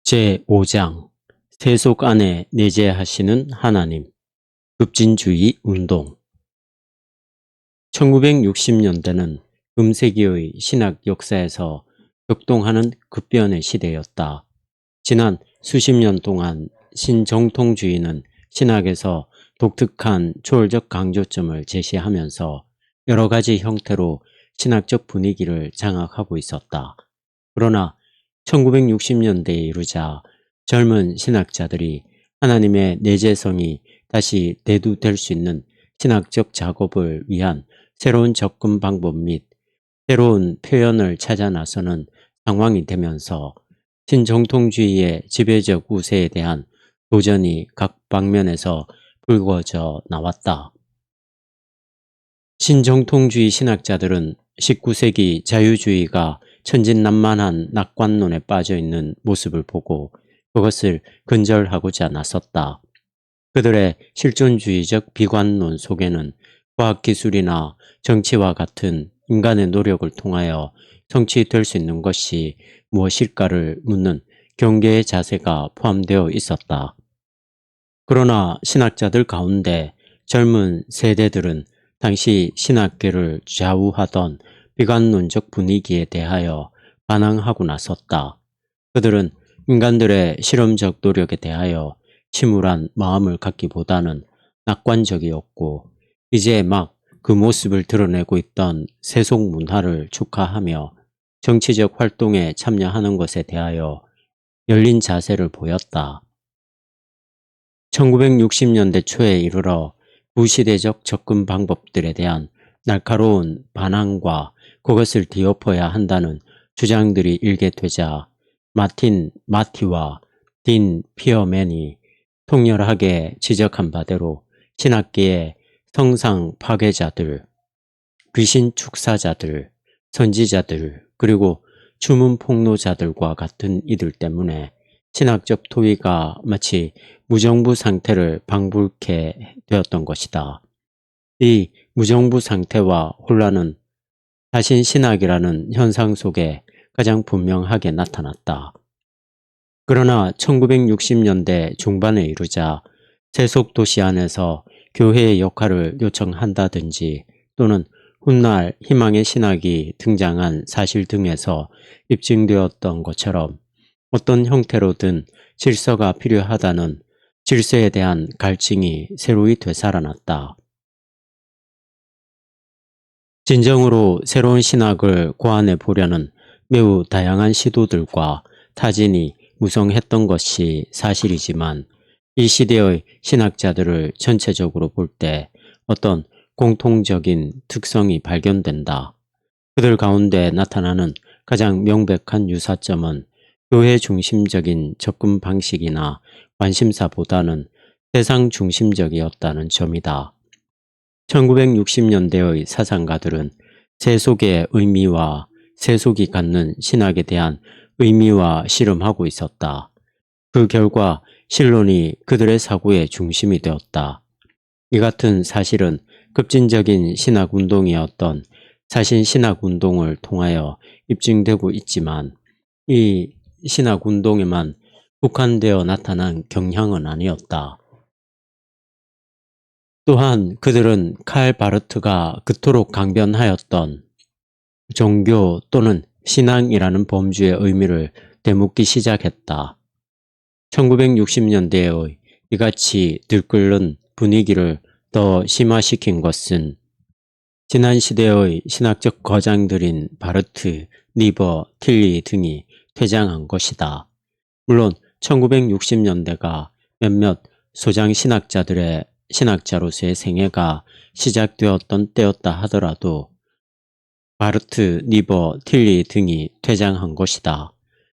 제5장 세속 안에 내재하시는 하나님. 급진주의 운동. 1960년대는 금세기의 신학 역사에서 격동하는 급변의 시대였다. 지난 수십 년 동안 신정통주의는 신학에서 독특한 초월적 강조점을 제시하면서 여러 가지 형태로 신학적 분위기를 장악하고 있었다. 그러나 1960년대에 이르자 젊은 신학자들이 하나님의 내재성이 다시 대두될 수 있는 신학적 작업을 위한 새로운 접근 방법 및 새로운 표현을 찾아 나서는 상황이 되면서 신정통주의의 지배적 우세에 대한 도전이 각 방면에서 불거져 나왔다. 신정통주의 신학자들은 19세기 자유주의가 천진난만한 낙관론에 빠져있는 모습을 보고 그것을 근절하고자 나섰다. 그들의 실존주의적 비관론 속에는 과학기술이나 정치와 같은 인간의 노력을 통하여 성취될 수 있는 것이 무엇일까를 묻는 경계의 자세가 포함되어 있었다. 그러나 신학자들 가운데 젊은 세대들은 당시 신학계를 좌우하던 비관론적 분위기에 대하여 반항하고 나섰다. 그들은 인간들의 실험적 노력에 대하여 침울한 마음을 갖기보다는 낙관적이었고 이제 막 그 모습을 드러내고 있던 세속 문화를 축하하며 정치적 활동에 참여하는 것에 대하여 열린 자세를 보였다. 1960년대 초에 이르러 구시대적 접근 방법들에 대한 날카로운 반항과 그것을 뒤엎어야 한다는 주장들이 일게 되자 마틴 마티와 딘 피어맨이 통렬하게 지적한 바대로 신학계의 성상 파괴자들, 귀신 축사자들, 선지자들, 그리고 주문 폭로자들과 같은 이들 때문에 신학적 토의가 마치 무정부 상태를 방불케 되었던 것이다. 이 무정부 상태와 혼란은 자신 신학이라는 현상 속에 가장 분명하게 나타났다. 그러나 1960년대 중반에 이르자 세속 도시 안에서 교회의 역할을 요청한다든지 또는 훗날 희망의 신학이 등장한 사실 등에서 입증되었던 것처럼 어떤 형태로든 질서가 필요하다는 질서에 대한 갈증이 새로이 되살아났다. 진정으로 새로운 신학을 고안해 보려는 매우 다양한 시도들과 타진이 무성했던 것이 사실이지만 이 시대의 신학자들을 전체적으로 볼 때 어떤 공통적인 특성이 발견된다. 그들 가운데 나타나는 가장 명백한 유사점은 교회 중심적인 접근 방식이나 관심사보다는 세상 중심적이었다는 점이다. 1960년대의 사상가들은 세속의 의미와 세속이 갖는 신학에 대한 의미와 씨름하고 있었다. 그 결과 신론이 그들의 사고의 중심이 되었다. 이 같은 사실은 급진적인 신학운동이었던 사신신학운동을 통하여 입증되고 있지만 이 신학운동에만 국한되어 나타난 경향은 아니었다. 또한 그들은 칼 바르트가 그토록 강변하였던 종교 또는 신앙이라는 범주의 의미를 되묻기 시작했다. 1960년대의 이같이 들끓는 분위기를 더 심화시킨 것은 지난 시대의 신학적 거장들인 바르트, 니버, 틸리 등이 퇴장한 것이다. 물론 1960년대가 몇몇 소장 신학자들의 신학자로서의 생애가 시작되었던 때였다 하더라도 바르트, 니버, 틸리 등이 퇴장한 것이다.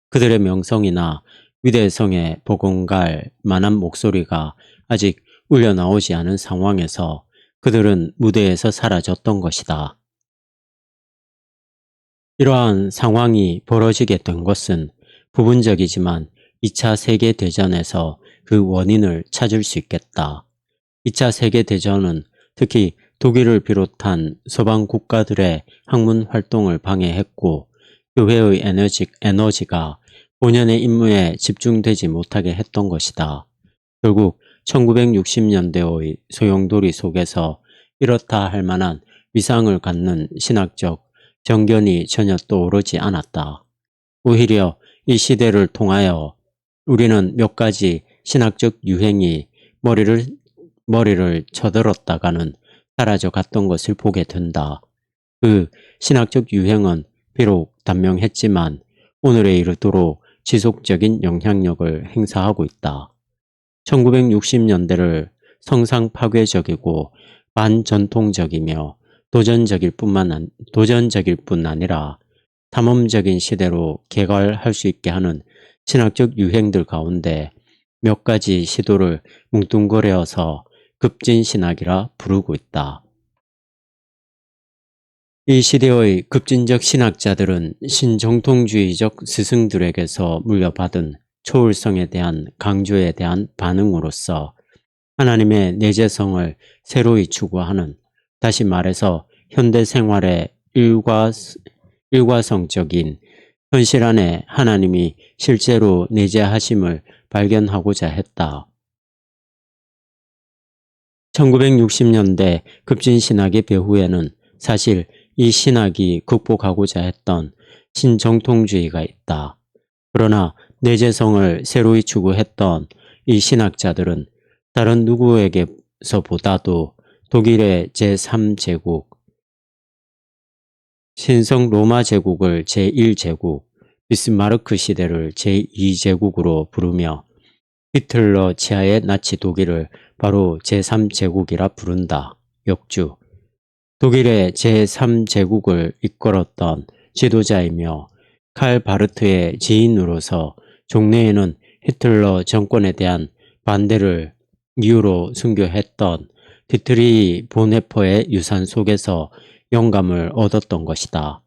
그들의 명성이나 위대성에 버금갈 만한 목소리가 아직 울려나오지 않은 상황에서 그들은 무대에서 사라졌던 것이다. 이러한 상황이 벌어지게 된 것은 부분적이지만 2차 세계대전에서 그 원인을 찾을 수 있겠다. 2차 세계대전은 특히 독일을 비롯한 서방 국가들의 학문 활동을 방해했고 교회의 에너지가 본연의 임무에 집중되지 못하게 했던 것이다. 결국 1960년대의 소용돌이 속에서 이렇다 할 만한 위상을 갖는 신학적 정견이 전혀 떠오르지 않았다. 오히려 이 시대를 통하여 우리는 몇 가지 신학적 유행이 머리를 쳐들었다가는 사라져 갔던 것을 보게 된다. 그 신학적 유행은 비록 단명했지만 오늘에 이르도록 지속적인 영향력을 행사하고 있다. 1960년대를 성상 파괴적이고 반전통적이며 도전적일 뿐 아니라 탐험적인 시대로 개괄할 수 있게 하는 신학적 유행들 가운데 몇 가지 시도를 뭉뚱그려서 급진신학이라 부르고 있다. 이 시대의 급진적 신학자들은 신정통주의적 스승들에게서 물려받은 초월성에 대한 강조에 대한 반응으로서 하나님의 내재성을 새로이 추구하는, 다시 말해서 현대 생활의 일과성적인 현실 안에 하나님이 실제로 내재하심을 발견하고자 했다. 1960년대 급진신학의 배후에는 사실 이 신학이 극복하고자 했던 신정통주의가 있다. 그러나 내재성을 새로이 추구했던 이 신학자들은 다른 누구에게서보다도 독일의 제3제국, 신성 로마 제국을 제1제국, 비스마르크 시대를 제2제국으로 부르며 히틀러 지하의 나치 독일을 바로 제3제국이라 부른다. 역주. 독일의 제3제국을 이끌었던 지도자이며 칼 바르트의 지인으로서 종래에는 히틀러 정권에 대한 반대를 이유로 순교했던 디트리히 보네퍼의 유산 속에서 영감을 얻었던 것이다.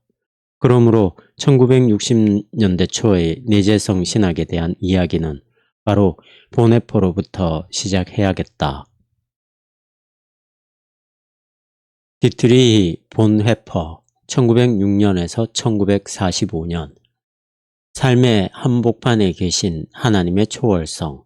그러므로 1960년대 초의 내재성 신학에 대한 이야기는 바로 보네퍼로부터 시작해야겠다. 디트리히 본헤퍼 1906년에서 1945년. 삶의 한복판에 계신 하나님의 초월성.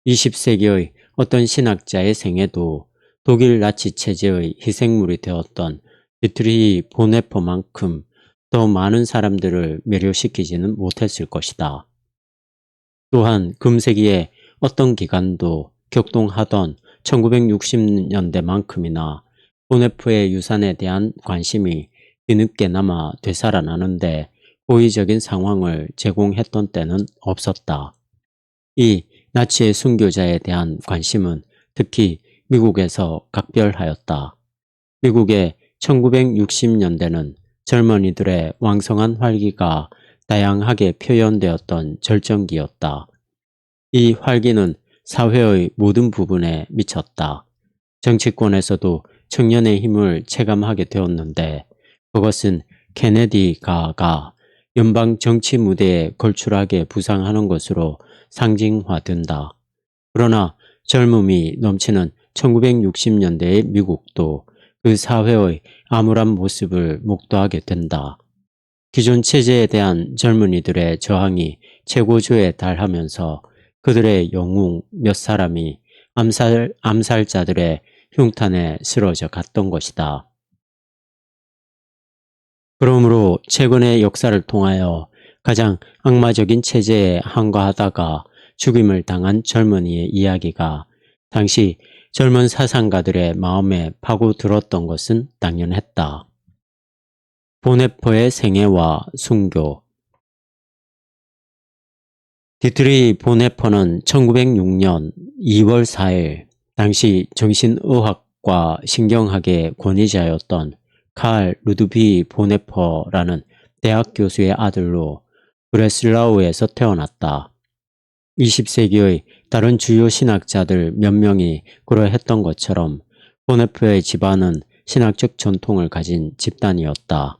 20세기의 어떤 신학자의 생애도 독일 나치 체제의 희생물이 되었던 디트리히 본헤퍼만큼 더 많은 사람들을 매료시키지는 못했을 것이다. 또한 금세기의 어떤 기관도 격동하던 1960년대만큼이나 보네프의 유산에 대한 관심이 뒤늦게나마 되살아나는데 고의적인 상황을 제공했던 때는 없었다. 이 나치의 순교자에 대한 관심은 특히 미국에서 각별하였다. 미국의 1960년대는 젊은이들의 왕성한 활기가 다양하게 표현되었던 절정기였다. 이 활기는 사회의 모든 부분에 미쳤다. 정치권에서도 청년의 힘을 체감하게 되었는데 그것은 케네디가가 연방 정치 무대에 걸출하게 부상하는 것으로 상징화된다. 그러나 젊음이 넘치는 1960년대의 미국도 그 사회의 암울한 모습을 목도하게 된다. 기존 체제에 대한 젊은이들의 저항이 최고조에 달하면서 그들의 영웅 몇 사람이 암살자들의 흉탄에 쓰러져 갔던 것이다. 그러므로 최근의 역사를 통하여 가장 악마적인 체제에 항거하다가 죽임을 당한 젊은이의 이야기가 당시 젊은 사상가들의 마음에 파고들었던 것은 당연했다. 보네퍼의 생애와 순교. 디트리히 보네퍼는 1906년 2월 4일 당시 정신의학과 신경학의 권위자였던 칼 루드비 보네퍼라는 대학 교수의 아들로 브레슬라우에서 태어났다. 20세기의 다른 주요 신학자들 몇 명이 그러했던 것처럼 보네퍼의 집안은 신학적 전통을 가진 집단이었다.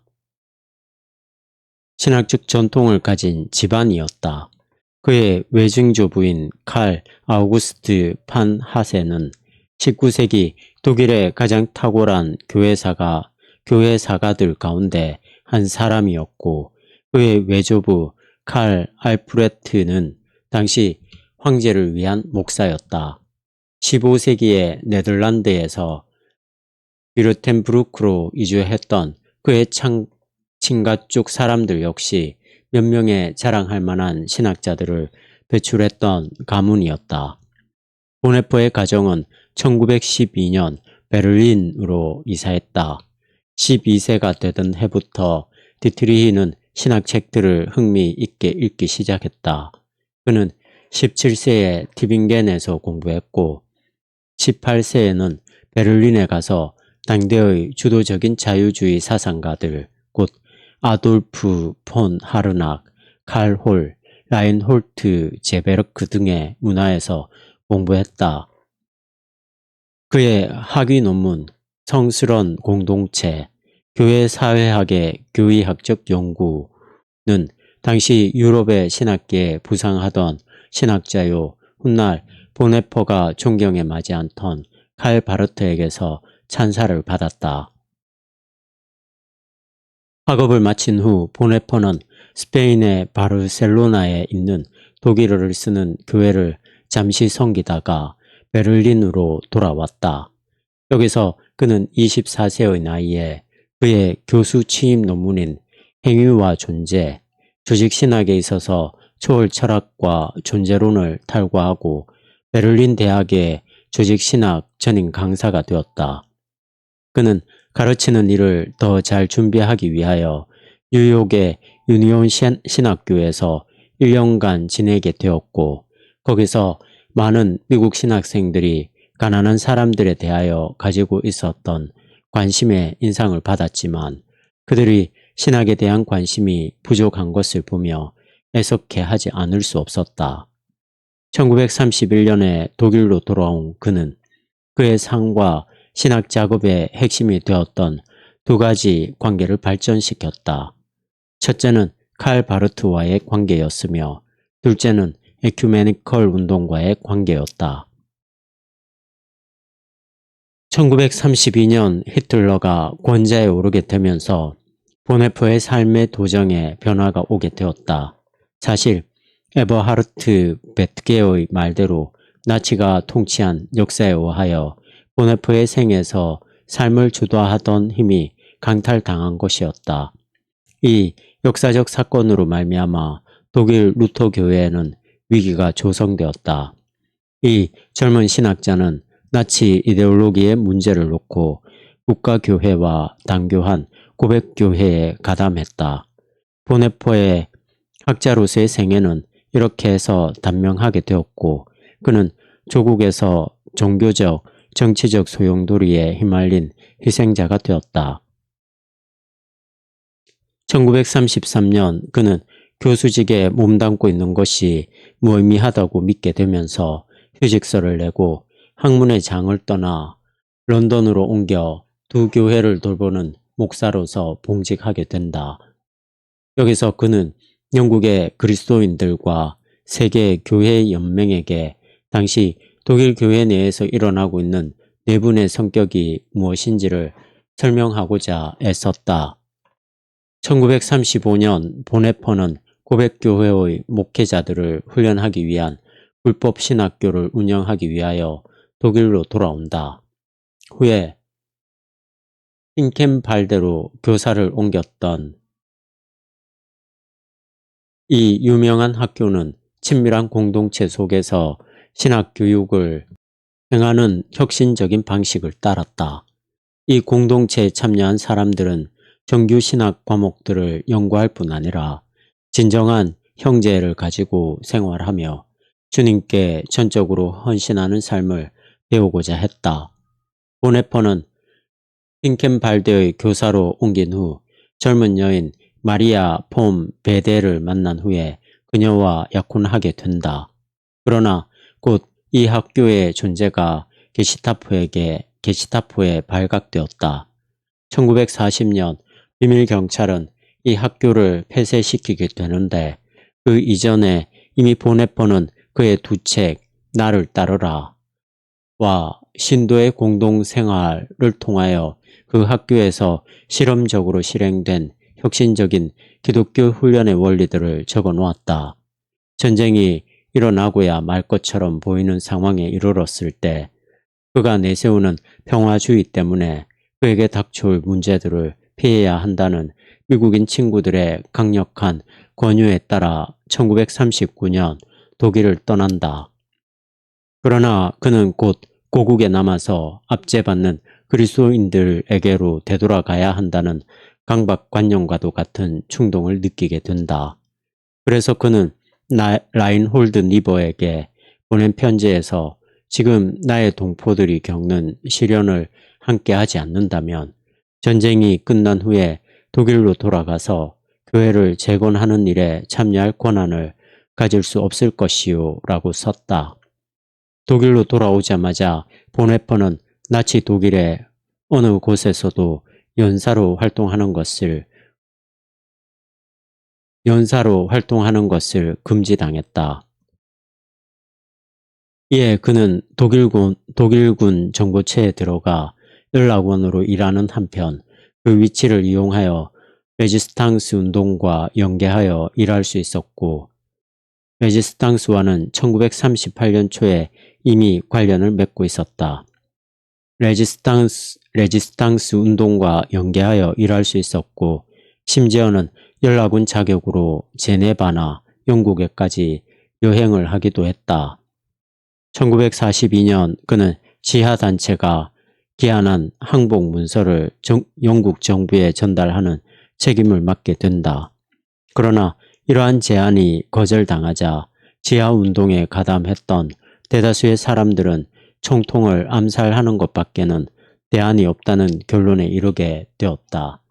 신학적 전통을 가진 집안이었다. 그의 외증조부인 칼 아우구스트 판 하세는 19세기 독일의 가장 탁월한 교회사가들 가운데 한 사람이었고 그의 외조부 칼 알프레트는 당시 황제를 위한 목사였다. 15세기에 네덜란드에서 비르텐브루크로 이주했던 그의 친가 쪽 사람들 역시 몇 명의 자랑할 만한 신학자들을 배출했던 가문이었다. 보네퍼의 가정은 1912년 베를린으로 이사했다. 12세가 되던 해부터 디트리히는 신학책들을 흥미 있게 읽기 시작했다. 그는 17세에 티빙겐에서 공부했고 18세에는 베를린에 가서 당대의 주도적인 자유주의 사상가들 곧 아돌프 폰 하르낙, 칼 홀, 라인홀트 제베르크 등의 문화에서 공부했다. 그의 학위 논문 성스런 공동체, 교회 사회학의 교의학적 연구는 당시 유럽의 신학계에 부상하던 신학자요 훗날 보네퍼가 존경에 마지 않던 칼 바르트에게서 찬사를 받았다. 학업을 마친 후 보네퍼는 스페인의 바르셀로나에 있는 독일어를 쓰는 교회를 잠시 섬기다가 베를린으로 돌아왔다. 여기서 그는 24세의 나이에 그의 교수 취임 논문인 행위와 존재, 조직신학에 있어서 초월 철학과 존재론을 탈과하고 베를린 대학의 조직신학 전임 강사가 되었다. 그는 가르치는 일을 더 잘 준비하기 위하여 뉴욕의 유니온 신학교에서 1년간 지내게 되었고 거기서 많은 미국 신학생들이 가난한 사람들에 대하여 가지고 있었던 관심에 인상을 받았지만 그들이 신학에 대한 관심이 부족한 것을 보며 애석해 하지 않을 수 없었다. 1931년에 독일로 돌아온 그는 그의 상과 신학 작업의 핵심이 되었던 두 가지 관계를 발전시켰다. 첫째는 칼 바르트와의 관계였으며 둘째는 에큐메니컬 운동과의 관계였다. 1932년 히틀러가 권좌에 오르게 되면서 보네퍼의 삶의 도정에 변화가 오게 되었다. 사실 에버하르트 베트게의 말대로 나치가 통치한 역사에 의하여 보네퍼의 생에서 삶을 주도하던 힘이 강탈당한 것이었다. 이 역사적 사건으로 말미암아 독일 루터 교회에는 위기가 조성되었다. 이 젊은 신학자는 나치 이데올로기의 문제를 놓고 국가교회와 당교한 고백교회에 가담했다. 보네퍼의 학자로서의 생애는 이렇게 해서 단명하게 되었고 그는 조국에서 종교적, 정치적 소용돌이에 휘말린 희생자가 되었다. 1933년 그는 교수직에 몸담고 있는 것이 무의미하다고 믿게 되면서 휴직서를 내고 학문의 장을 떠나 런던으로 옮겨 두 교회를 돌보는 목사로서 봉직하게 된다. 여기서 그는 영국의 그리스도인들과 세계 교회 연맹에게 당시 독일 교회 내에서 일어나고 있는 내분의 성격이 무엇인지를 설명하고자 애썼다. 1935년 보네퍼는 고백교회의 목회자들을 훈련하기 위한 불법 신학교를 운영하기 위하여 독일로 돌아온다. 후에 핑켄발대로 교사를 옮겼던 이 유명한 학교는 친밀한 공동체 속에서 신학 교육을 행하는 혁신적인 방식을 따랐다. 이 공동체에 참여한 사람들은 정규 신학 과목들을 연구할 뿐 아니라 진정한 형제를 가지고 생활하며 주님께 전적으로 헌신하는 삶을 배우고자 했다. 보네퍼는 핑켄발대의 교사로 옮긴 후 젊은 여인 마리아 폼 베데를 만난 후에 그녀와 약혼하게 된다. 그러나 곧 이 학교의 존재가 게시타포에 발각되었다. 1940년 비밀경찰은 이 학교를 폐쇄시키게 되는데 그 이전에 이미 보네퍼는 그의 두 책 나를 따르라 와 신도의 공동생활을 통하여 그 학교에서 실험적으로 실행된 혁신적인 기독교 훈련의 원리들을 적어 놓았다. 전쟁이 일어나고야 말 것처럼 보이는 상황에 이르렀을 때 그가 내세우는 평화주의 때문에 그에게 닥쳐올 문제들을 피해야 한다는 미국인 친구들의 강력한 권유에 따라 1939년 독일을 떠난다. 그러나 그는 곧 고국에 남아서 압제받는 그리스도인들에게로 되돌아가야 한다는 강박관념과도 같은 충동을 느끼게 된다. 그래서 그는 라인홀드 리버에게 보낸 편지에서 지금 나의 동포들이 겪는 시련을 함께 하지 않는다면 전쟁이 끝난 후에 독일로 돌아가서 교회를 재건하는 일에 참여할 권한을 가질 수 없을 것이요 라고 썼다. 독일로 돌아오자마자 보네퍼는 나치 독일의 어느 곳에서도 연사로 활동하는 것을 금지당했다. 이에 그는 독일군 정보체에 들어가 연락원으로 일하는 한편 그 위치를 이용하여 레지스탕스 운동과 연계하여 일할 수 있었고 레지스탕스와는 1938년 초에 이미 관련을 맺고 있었다. 레지스탕스 운동과 연계하여 일할 수 있었고 심지어는 연락원 자격으로 제네바나 영국에까지 여행을 하기도 했다. 1942년 그는 지하단체가 기한한 항복 문서를 영국 정부에 전달하는 책임을 맡게 된다. 그러나 이러한 제안이 거절당하자 지하운동에 가담했던 대다수의 사람들은 총통을 암살하는 것밖에는 대안이 없다는 결론에 이르게 되었다.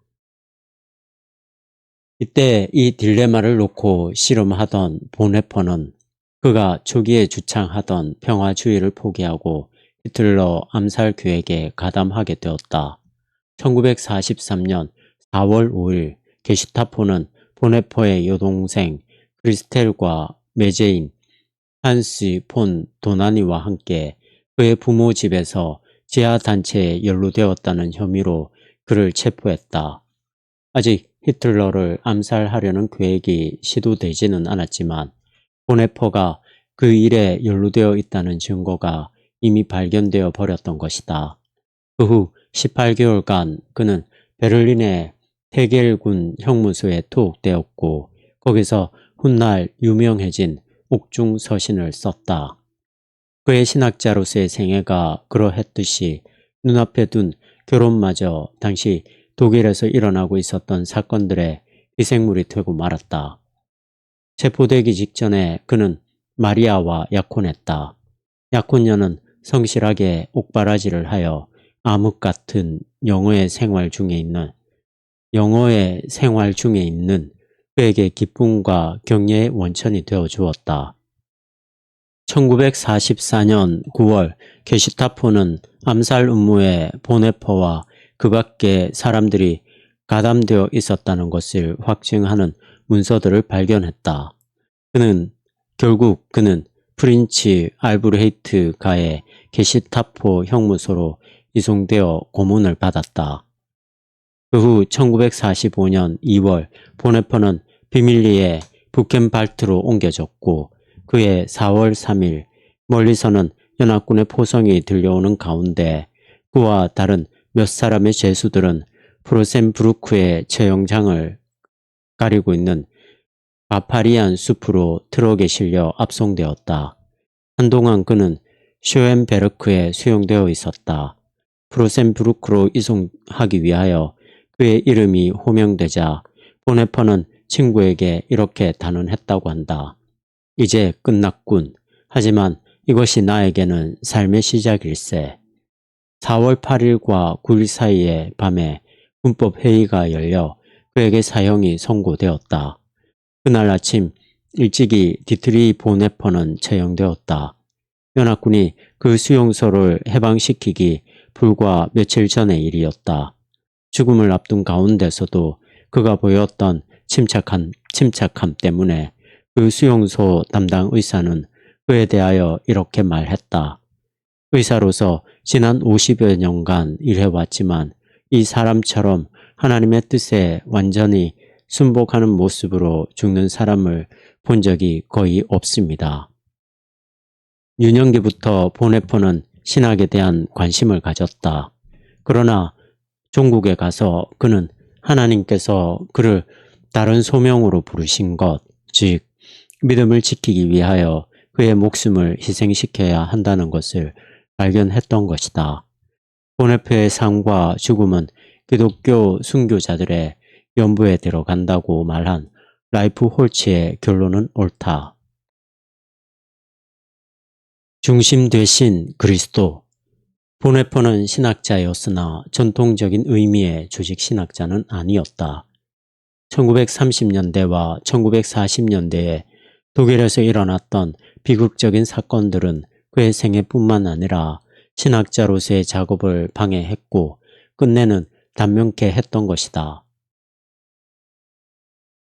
이때 이 딜레마를 놓고 씨름하던 보네퍼는 그가 초기에 주창하던 평화주의를 포기하고 히틀러 암살 계획에 가담하게 되었다. 1943년 4월 5일 게슈타포는 보네퍼의 여동생 크리스텔과 매제인 한스 폰 도나니와 함께 그의 부모 집에서 지하단체에 연루되었다는 혐의로 그를 체포했다. 아직 히틀러를 암살하려는 계획이 시도되지는 않았지만 보네퍼가 그 일에 연루되어 있다는 증거가 이미 발견되어 버렸던 것이다. 그 후 18개월간 그는 베를린의 테겔군 형무소에 투옥되었고 거기서 훗날 유명해진 옥중 서신을 썼다. 그의 신학자로서의 생애가 그러했듯이 눈앞에 둔 결혼마저 당시 독일에서 일어나고 있었던 사건들의 희생물이 되고 말았다. 체포되기 직전에 그는 마리아와 약혼했다. 약혼녀는 성실하게 옥바라지를 하여 암흑 같은 영어의 생활 중에 있는 그에게 기쁨과 격려의 원천이 되어 주었다. 1944년 9월 게슈타포는 암살 음모에 보네퍼와 그 밖의 사람들이 가담되어 있었다는 것을 확증하는 문서들을 발견했다. 결국 그는 프린츠 알브레히트 가의 게슈타포 형무소로 이송되어 고문을 받았다. 그 후 1945년 2월 보네퍼는 비밀리에 부켄발트로 옮겨졌고 그해 4월 3일 멀리서는 연합군의 포성이 들려오는 가운데 그와 다른 몇 사람의 죄수들은 프로센브루크의 처형장을 가리고 있는 바파리안 숲으로 트럭에 실려 압송되었다. 한동안 그는 쇼엔베르크에 수용되어 있었다. 프로센브루크로 이송하기 위하여 그의 이름이 호명되자 보네퍼는 친구에게 이렇게 단언했다고 한다. 이제 끝났군. 하지만 이것이 나에게는 삶의 시작일세. 4월 8일과 9일 사이의 밤에 군법회의가 열려 그에게 사형이 선고되었다. 그날 아침 일찍이 디트리 보네퍼는 처형되었다. 연합군이 그 수용소를 해방시키기 불과 며칠 전의 일이었다. 죽음을 앞둔 가운데서도 그가 보였던 침착함 때문에 그 수용소 담당 의사는 그에 대하여 이렇게 말했다. 의사로서 지난 50여 년간 일해왔지만 이 사람처럼 하나님의 뜻에 완전히 순복하는 모습으로 죽는 사람을 본 적이 거의 없습니다. 유년기부터 보네포는 신학에 대한 관심을 가졌다. 그러나 종국에 가서 그는 하나님께서 그를 다른 소명으로 부르신 것, 즉 믿음을 지키기 위하여 그의 목숨을 희생시켜야 한다는 것을 발견했던 것이다. 보네포의 삶과 죽음은 기독교 순교자들의 연부에 들어간다고 말한 라이프 홀츠의 결론은 옳다. 중심 되신 그리스도. 보네포는 신학자였으나 전통적인 의미의 조직 신학자는 아니었다. 1930년대와 1940년대에 독일에서 일어났던 비극적인 사건들은 그의 생애뿐만 아니라 신학자로서의 작업을 방해했고 끝내는 단명케 했던 것이다.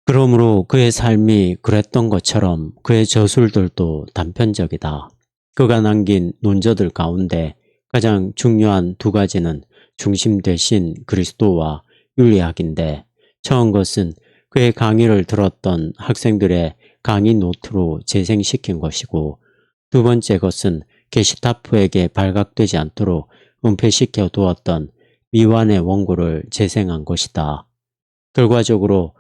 그러므로 그의 삶이 그랬던 것처럼 그의 저술들도 단편적이다. 그가 남긴 논저들 가운데 가장 중요한 두 가지는 중심 되신 그리스도와 윤리학인데, 처음 것은 그의 강의를 들었던 학생들의 강의 노트로 재생시킨 것이고, 두 번째 것은 게시타프에게 발각되지 않도록 은폐시켜 두었던 미완의 원고를 재생한 것이다. 결과적으로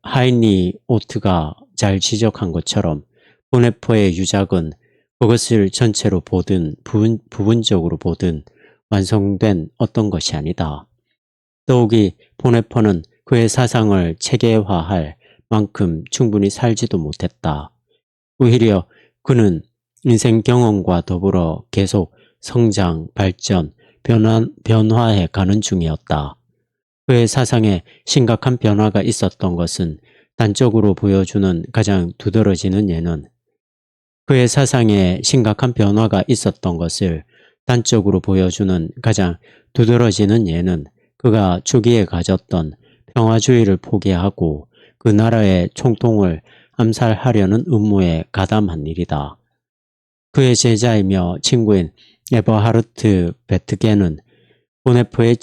하이니 오트가 잘 지적한 것처럼 보네포의 유작은 그것을 전체로 보든 부분적으로 보든 완성된 어떤 것이 아니다. 더욱이 보네포는 그의 사상을 체계화할 만큼 충분히 살지도 못했다. 오히려 그는 인생 경험과 더불어 계속 성장, 발전, 변화해 가는 중이었다. 그의 사상에 심각한 변화가 있었던 것은 단적으로 보여주는 가장 두드러지는 예는 그의 사상에 심각한 변화가 있었던 것을 단적으로 보여주는 가장 두드러지는 예는 그가 초기에 가졌던 평화주의를 포기하고 그 나라의 총통을 암살하려는 음모에 가담한 일이다. 그의 제자이며 친구인 에버하르트 베트겐은 보네포의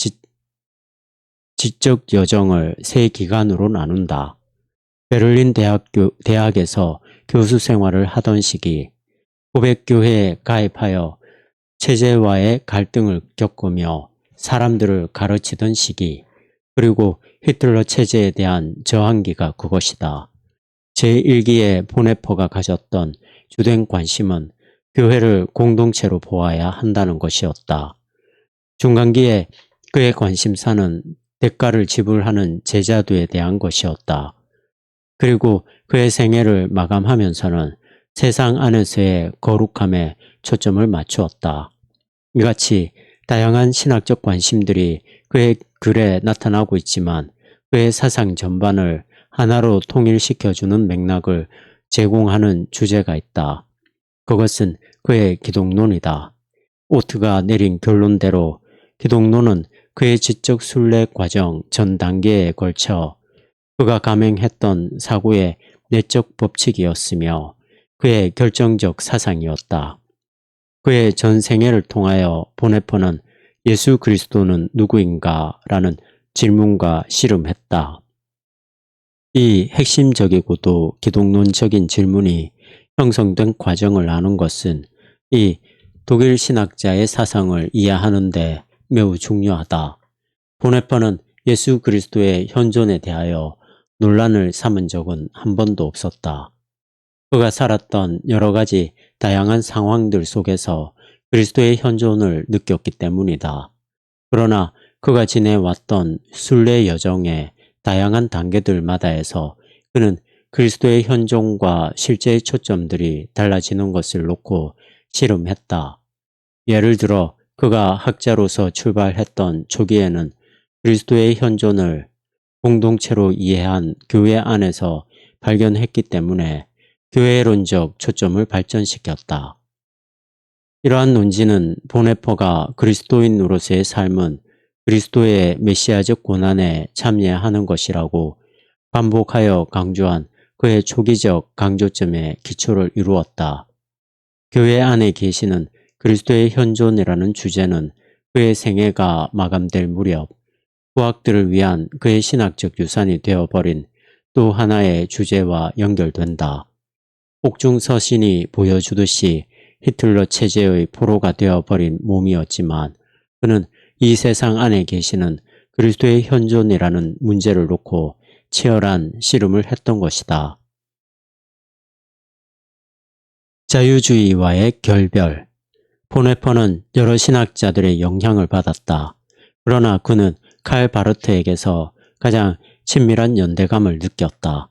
지적 여정을 세 기간으로 나눈다. 베를린 대학에서 교수 생활을 하던 시기, 고백교회에 가입하여 체제와의 갈등을 겪으며 사람들을 가르치던 시기, 그리고 히틀러 체제에 대한 저항기가 그것이다. 제1기의 보네포가 가졌던 주된 관심은 교회를 공동체로 보아야 한다는 것이었다. 중간기에 그의 관심사는 대가를 지불하는 제자도에 대한 것이었다. 그리고 그의 생애를 마감하면서는 세상 안에서의 거룩함에 초점을 맞추었다. 이같이 다양한 신학적 관심들이 그의 글에 나타나고 있지만 그의 사상 전반을 하나로 통일시켜주는 맥락을 제공하는 주제가 있다. 그것은 그의 기독론이다. 오트가 내린 결론대로 기독론은 그의 지적 순례 과정 전 단계에 걸쳐 그가 감행했던 사고의 내적 법칙이었으며 그의 결정적 사상이었다. 그의 전 생애를 통하여 보네포는 예수 그리스도는 누구인가? 라는 질문과 씨름했다. 이 핵심적이고도 기독론적인 질문이 형성된 과정을 아는 것은 이 독일 신학자의 사상을 이해하는 데 매우 중요하다. 보네포는 예수 그리스도의 현존에 대하여 논란을 삼은 적은 한 번도 없었다. 그가 살았던 여러 가지 다양한 상황들 속에서 그리스도의 현존을 느꼈기 때문이다. 그러나 그가 지내왔던 순례 여정의 다양한 단계들마다에서 그는 그리스도의 현존과 실제의 초점들이 달라지는 것을 놓고 씨름했다. 예를 들어 그가 학자로서 출발했던 초기에는 그리스도의 현존을 공동체로 이해한 교회 안에서 발견했기 때문에 교회론적 초점을 발전시켰다. 이러한 논지는 보네포가 그리스도인으로서의 삶은 그리스도의 메시아적 고난에 참여하는 것이라고 반복하여 강조한 그의 초기적 강조점에 기초를 이루었다. 교회 안에 계시는 그리스도의 현존이라는 주제는 그의 생애가 마감될 무렵 후학들을 위한 그의 신학적 유산이 되어버린 또 하나의 주제와 연결된다. 옥중 서신이 보여주듯이 히틀러 체제의 포로가 되어버린 몸이었지만 그는 이 세상 안에 계시는 그리스도의 현존이라는 문제를 놓고 치열한 씨름을 했던 것이다. 자유주의와의 결별. 보네퍼는 여러 신학자들의 영향을 받았다. 그러나 그는 칼 바르트에게서 가장 친밀한 연대감을 느꼈다.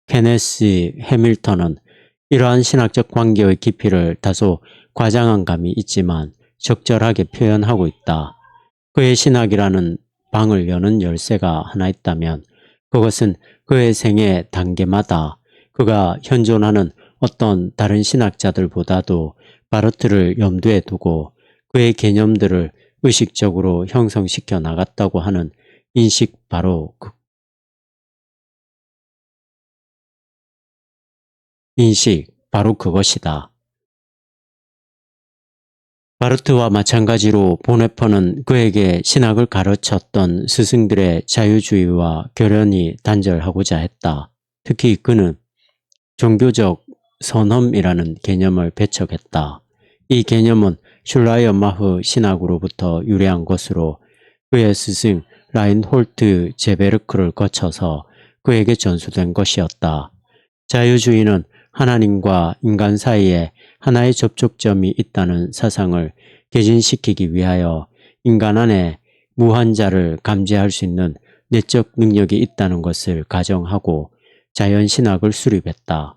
케네스 해밀턴은 이러한 신학적 관계의 깊이를 다소 과장한 감이 있지만 적절하게 표현하고 있다. 그의 신학이라는 방을 여는 열쇠가 하나 있다면 그것은 그의 생애 단계마다 그가 현존하는 어떤 다른 신학자들보다도 바르트를 염두에 두고 그의 개념들을 의식적으로 형성시켜 나갔다고 하는 인식 바로 그것이다. 바르트와 마찬가지로 보네퍼는 그에게 신학을 가르쳤던 스승들의 자유주의와 결연히 단절하고자 했다. 특히 그는 종교적 선험이라는 개념을 배척했다. 이 개념은 슐라이어마흐 신학으로부터 유래한 것으로 그의 스승 라인홀트 제베르크를 거쳐서 그에게 전수된 것이었다. 자유주의는 하나님과 인간 사이에 하나의 접촉점이 있다는 사상을 개진시키기 위하여 인간 안에 무한자를 감지할 수 있는 내적 능력이 있다는 것을 가정하고 자연신학을 수립했다.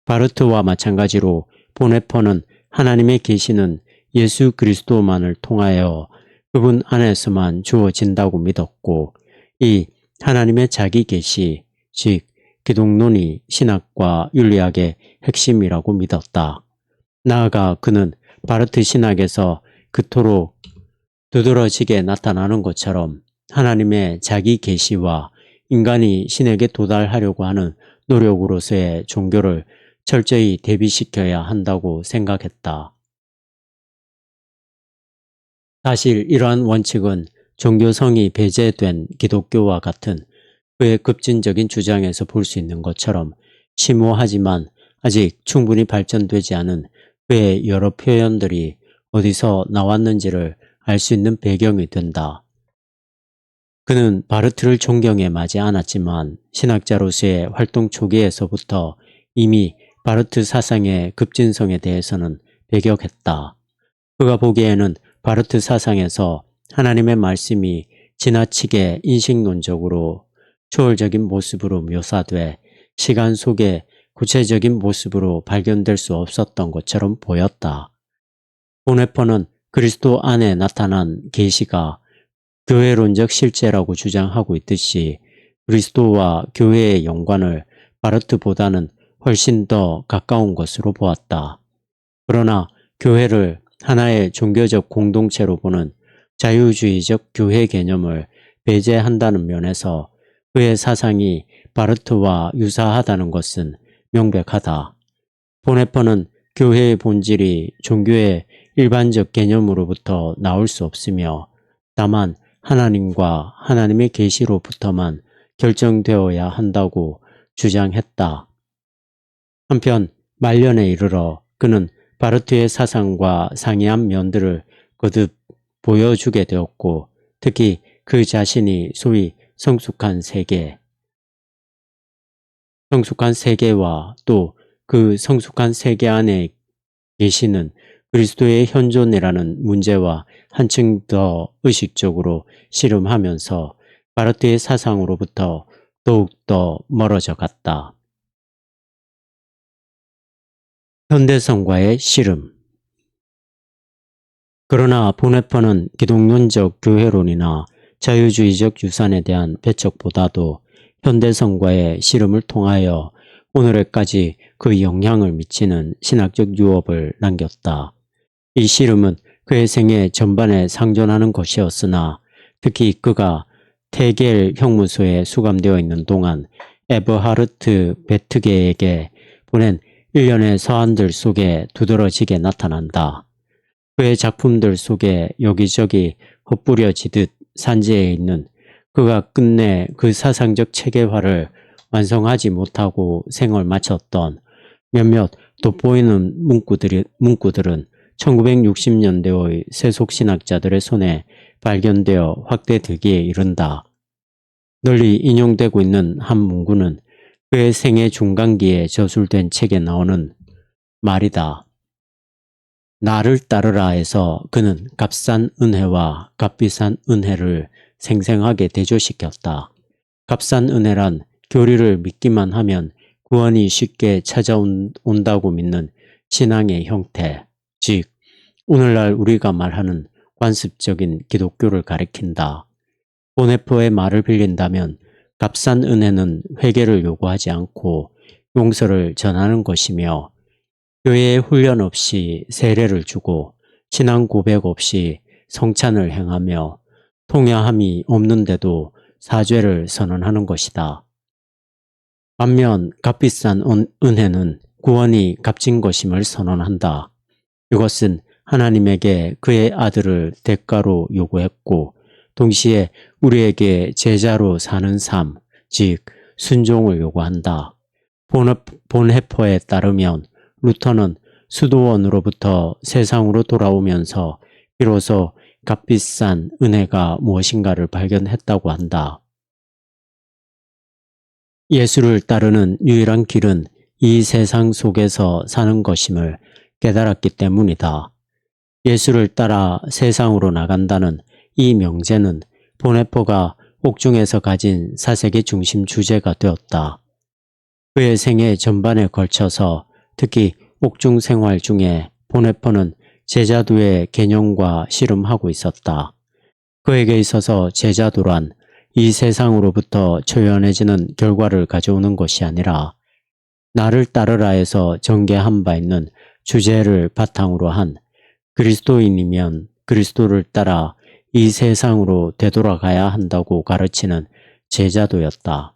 바르트와 마찬가지로 보네퍼는 하나님의 계시는 예수 그리스도만을 통하여 그분 안에서만 주어진다고 믿었고 이 하나님의 자기 계시, 즉 기독론이 신학과 윤리학의 핵심이라고 믿었다. 나아가 그는 바르트 신학에서 그토록 두드러지게 나타나는 것처럼 하나님의 자기 계시와 인간이 신에게 도달하려고 하는 노력으로서의 종교를 철저히 대비시켜야 한다고 생각했다. 사실 이러한 원칙은 종교성이 배제된 기독교와 같은 그의 급진적인 주장에서 볼 수 있는 것처럼 심오하지만 아직 충분히 발전되지 않은 그의 여러 표현들이 어디서 나왔는지를 알 수 있는 배경이 된다. 그는 바르트를 존경해 마지 않았지만 신학자로서의 활동 초기에서부터 이미 바르트 사상의 급진성에 대해서는 배격했다. 그가 보기에는 바르트 사상에서 하나님의 말씀이 지나치게 인식론적으로 초월적인 모습으로 묘사돼 시간 속에 구체적인 모습으로 발견될 수 없었던 것처럼 보였다. 보네퍼는 그리스도 안에 나타난 계시가 교회론적 실제라고 주장하고 있듯이 그리스도와 교회의 연관을 바르트보다는 훨씬 더 가까운 것으로 보았다. 그러나 교회를 하나의 종교적 공동체로 보는 자유주의적 교회 개념을 배제한다는 면에서 그의 사상이 바르트와 유사하다는 것은 명백하다. 보네퍼는 교회의 본질이 종교의 일반적 개념으로부터 나올 수 없으며 다만 하나님과 하나님의 계시로부터만 결정되어야 한다고 주장했다. 한편 말년에 이르러 그는 바르트의 사상과 상이한 면들을 거듭 보여주게 되었고 특히 그 자신이 소위 성숙한 세계와 또 그 성숙한 세계 안에 계시는 그리스도의 현존이라는 문제와 한층 더 의식적으로 씨름하면서 바르트의 사상으로부터 더욱더 멀어져 갔다. 현대성과의 씨름. 그러나 보네퍼는 기독론적 교회론이나 자유주의적 유산에 대한 배척보다도 현대성과의 씨름을 통하여 오늘에까지 그 영향을 미치는 신학적 유업을 남겼다. 이 씨름은 그의 생애 전반에 상존하는 것이었으나 특히 그가 테겔 형무소에 수감되어 있는 동안 에버하르트 베트게에게 보낸 일련의 서한들 속에 두드러지게 나타난다. 그의 작품들 속에 여기저기 헛뿌려지듯 산지에 있는 그가 끝내 그 사상적 체계화를 완성하지 못하고 생을 마쳤던 몇몇 돋보이는 문구들은 1960년대의 세속신학자들의 손에 발견되어 확대되기에 이른다. 널리 인용되고 있는 한 문구는 그의 생애 중간기에 저술된 책에 나오는 말이다. 나를 따르라에서 그는 값싼 은혜와 값비싼 은혜를 생생하게 대조시켰다. 값싼 은혜란 교리를 믿기만 하면 구원이 쉽게 찾아온다고 믿는 신앙의 형태, 즉 오늘날 우리가 말하는 관습적인 기독교를 가리킨다. 보네포의 말을 빌린다면 값싼 은혜는 회개를 요구하지 않고 용서를 전하는 것이며 교회에 훈련 없이 세례를 주고 신앙 고백 없이 성찬을 행하며 통야함이 없는데도 사죄를 선언하는 것이다. 반면 값비싼 은혜는 구원이 값진 것임을 선언한다. 이것은 하나님에게 그의 아들을 대가로 요구했고 동시에 우리에게 제자로 사는 삶, 즉 순종을 요구한다. 본헤퍼에 따르면 루터는 수도원으로부터 세상으로 돌아오면서 비로소 값비싼 은혜가 무엇인가를 발견했다고 한다. 예수를 따르는 유일한 길은 이 세상 속에서 사는 것임을 깨달았기 때문이다. 예수를 따라 세상으로 나간다는 이 명제는 보네포가 옥중에서 가진 사색의 중심 주제가 되었다. 그의 생애 전반에 걸쳐서 특히 옥중 생활 중에 보네포는 제자도의 개념과 씨름하고 있었다. 그에게 있어서 제자도란 이 세상으로부터 초연해지는 결과를 가져오는 것이 아니라 나를 따르라에서 전개한 바 있는 주제를 바탕으로 한 그리스도인이면 그리스도를 따라 이 세상으로 되돌아가야 한다고 가르치는 제자도였다.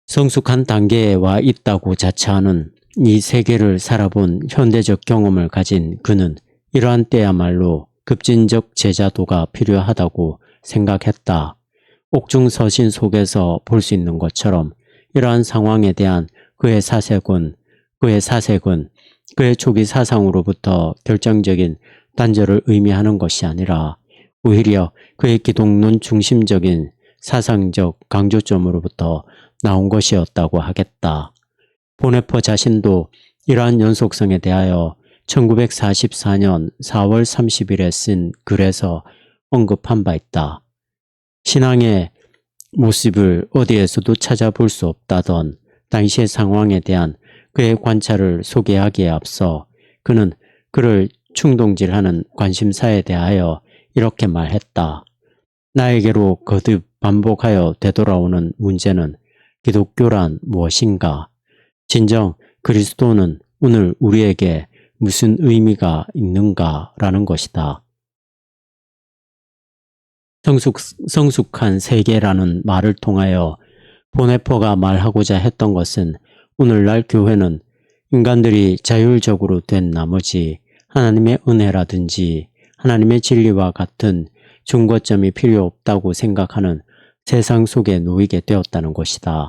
성숙한 단계에 와 있다고 자처하는 이 세계를 살아본 현대적 경험을 가진 그는 이러한 때야말로 급진적 제자도가 필요하다고 생각했다. 옥중서신 속에서 볼 수 있는 것처럼 이러한 상황에 대한 그의 사색은 그의 초기 사상으로부터 결정적인 단절을 의미하는 것이 아니라 오히려 그의 기독론 중심적인 사상적 강조점으로부터 나온 것이었다고 하겠다. 보네포 자신도 이러한 연속성에 대하여 1944년 4월 30일에 쓴 글에서 언급한 바 있다. 신앙의 모습을 어디에서도 찾아볼 수 없다던 당시의 상황에 대한 그의 관찰을 소개하기에 앞서 그는 그를 충동질하는 관심사에 대하여 이렇게 말했다. 나에게로 거듭 반복하여 되돌아오는 문제는 기독교란 무엇인가? 진정 그리스도는 오늘 우리에게 무슨 의미가 있는가라는 것이다. 성숙한 세계라는 말을 통하여 보네포가 말하고자 했던 것은 오늘날 교회는 인간들이 자율적으로 된 나머지 하나님의 은혜라든지 하나님의 진리와 같은 중거점이 필요 없다고 생각하는 세상 속에 놓이게 되었다는 것이다.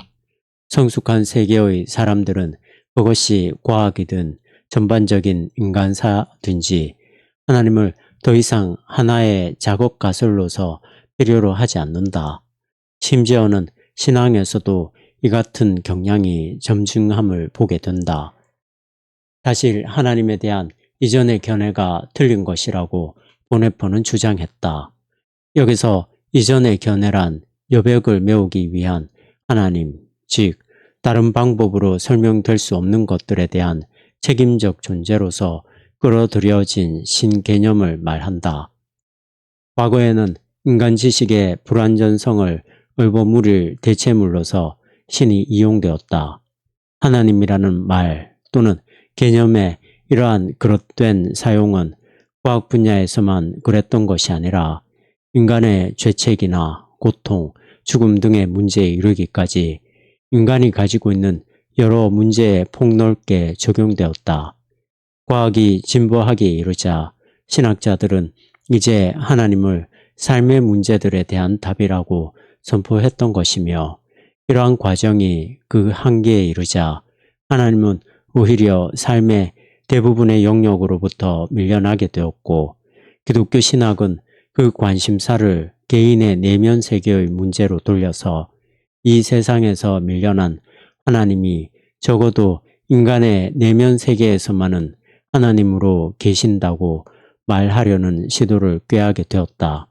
성숙한 세계의 사람들은 그것이 과학이든 전반적인 인간사든지 하나님을 더 이상 하나의 작업 가설로서 필요로 하지 않는다. 심지어는 신앙에서도 이 같은 경향이 점증함을 보게 된다. 사실 하나님에 대한 이전의 견해가 틀린 것이라고 보네포는 주장했다. 여기서 이전의 견해란 여백을 메우기 위한 하나님, 즉 다른 방법으로 설명될 수 없는 것들에 대한 책임적 존재로서 끌어들여진 신개념을 말한다. 과거에는 인간 지식의 불완전성을 얼버무릴 대체물로서 신이 이용되었다. 하나님이라는 말 또는 개념의 이러한 그릇된 사용은 과학 분야에서만 그랬던 것이 아니라 인간의 죄책이나 고통, 죽음 등의 문제에 이르기까지 인간이 가지고 있는 여러 문제에 폭넓게 적용되었다. 과학이 진보하기에 이르자 신학자들은 이제 하나님을 삶의 문제들에 대한 답이라고 선포했던 것이며, 이러한 과정이 그 한계에 이르자 하나님은 오히려 삶의 대부분의 영역으로부터 밀려나게 되었고, 기독교 신학은 그 관심사를 개인의 내면 세계의 문제로 돌려서 이 세상에서 밀려난 하나님이 적어도 인간의 내면 세계에서만은 하나님으로 계신다고 말하려는 시도를 꾀하게 되었다.